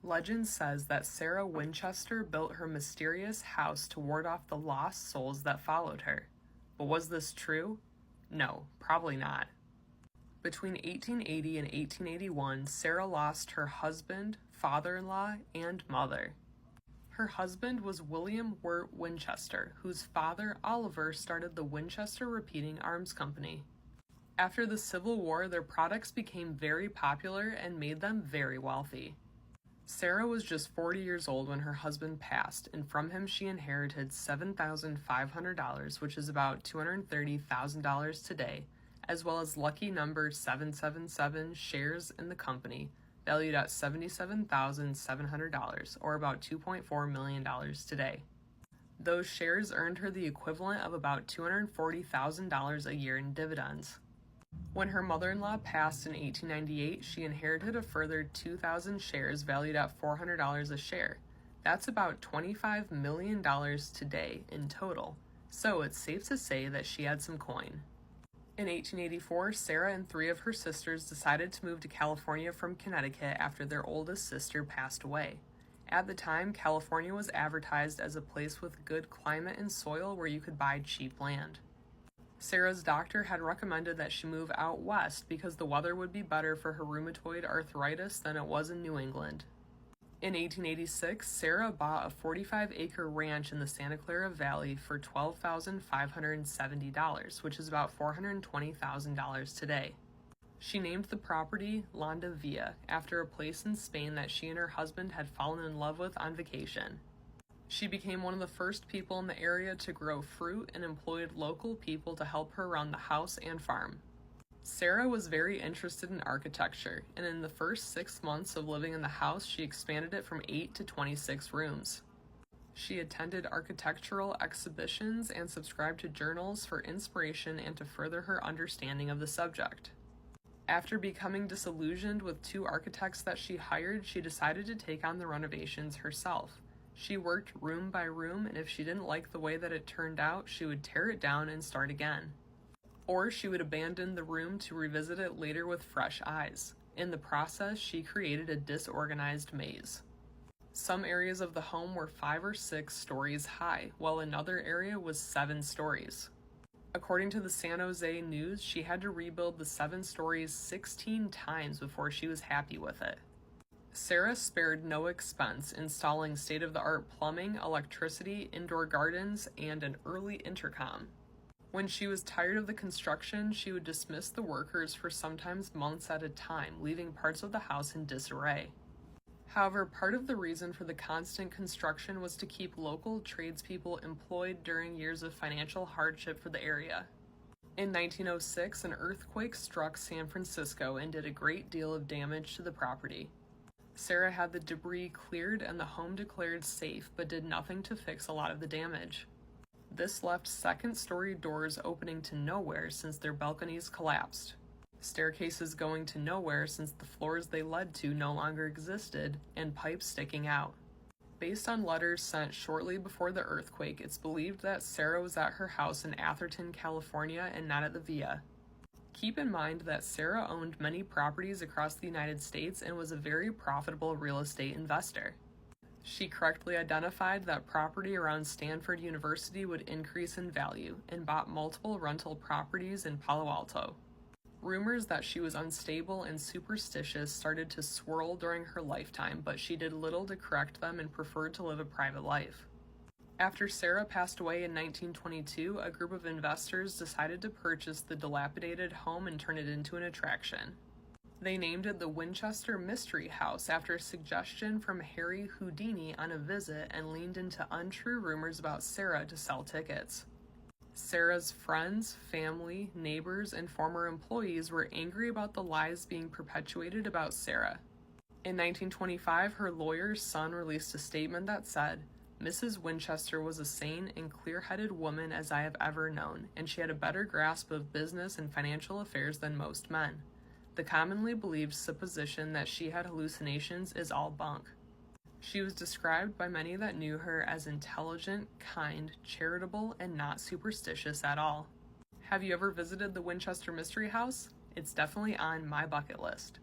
Legend says that Sarah Winchester built her mysterious house to ward off the lost souls that followed her. But was this true? No, probably not. Between 1880 and 1881, Sarah lost her husband, father-in-law, and mother. Her husband was William Wirt Winchester, whose father, Oliver, started the Winchester Repeating Arms Company. After the Civil War, their products became very popular and made them very wealthy. Sarah was just 40 years old when her husband passed, and from him she inherited $7,500, which is about $230,000 today, as well as lucky number 777 shares in the company, valued at $77,700, or about $2.4 million today. Those shares earned her the equivalent of about $240,000 a year in dividends. When her mother-in-law passed in 1898, she inherited a further 2,000 shares valued at $400 a share. That's about $25 million today in total, so it's safe to say that she had some coin. In 1884, Sarah and 3 of her sisters decided to move to California from Connecticut after their oldest sister passed away. At the time, California was advertised as a place with good climate and soil where you could buy cheap land. Sarah's doctor had recommended that she move out west because the weather would be better for her rheumatoid arthritis than it was in New England. In 1886, Sarah bought a 45-acre ranch in the Santa Clara Valley for $12,570, which is about $420,000 today. She named the property Londa Villa, after a place in Spain that she and her husband had fallen in love with on vacation. She became one of the first people in the area to grow fruit and employed local people to help her run the house and farm. Sarah was very interested in architecture, and in the first 6 months of living in the house, she expanded it from 8 to 26 rooms. She attended architectural exhibitions and subscribed to journals for inspiration and to further her understanding of the subject. After becoming disillusioned with 2 architects that she hired, she decided to take on the renovations herself. She worked room by room, and if she didn't like the way that it turned out, she would tear it down and start again. Or she would abandon the room to revisit it later with fresh eyes. In the process, she created a disorganized maze. Some areas of the home were 5 or 6 stories high, while another area was 7 stories. According to the San Jose News, she had to rebuild the 7 stories 16 times before she was happy with it. Sarah spared no expense, installing state-of-the-art plumbing, electricity, indoor gardens, and an early intercom. When she was tired of the construction, she would dismiss the workers for sometimes months at a time, leaving parts of the house in disarray. However, part of the reason for the constant construction was to keep local tradespeople employed during years of financial hardship for the area. In 1906, an earthquake struck San Francisco and did a great deal of damage to the property. Sarah had the debris cleared and the home declared safe, but did nothing to fix a lot of the damage. This left second-story doors opening to nowhere since their balconies collapsed, staircases going to nowhere since the floors they led to no longer existed, and pipes sticking out. Based on letters sent shortly before the earthquake, it's believed that Sarah was at her house in Atherton, California, and not at the Villa. Keep in mind that Sarah owned many properties across the United States and was a very profitable real estate investor. She correctly identified that property around Stanford University would increase in value and bought multiple rental properties in Palo Alto. Rumors that she was unstable and superstitious started to swirl during her lifetime, but she did little to correct them and preferred to live a private life. After Sarah passed away in 1922, a group of investors decided to purchase the dilapidated home and turn it into an attraction. They named it the Winchester Mystery House after a suggestion from Harry Houdini on a visit and leaned into untrue rumors about Sarah to sell tickets. Sarah's friends, family, neighbors, and former employees were angry about the lies being perpetuated about Sarah. In 1925, her lawyer's son released a statement that said, "Mrs. Winchester was a sane and clear-headed woman as I have ever known, and she had a better grasp of business and financial affairs than most men. The commonly believed supposition that she had hallucinations is all bunk." She was described by many that knew her as intelligent, kind, charitable, and not superstitious at all. Have you ever visited the Winchester Mystery House? It's definitely on my bucket list.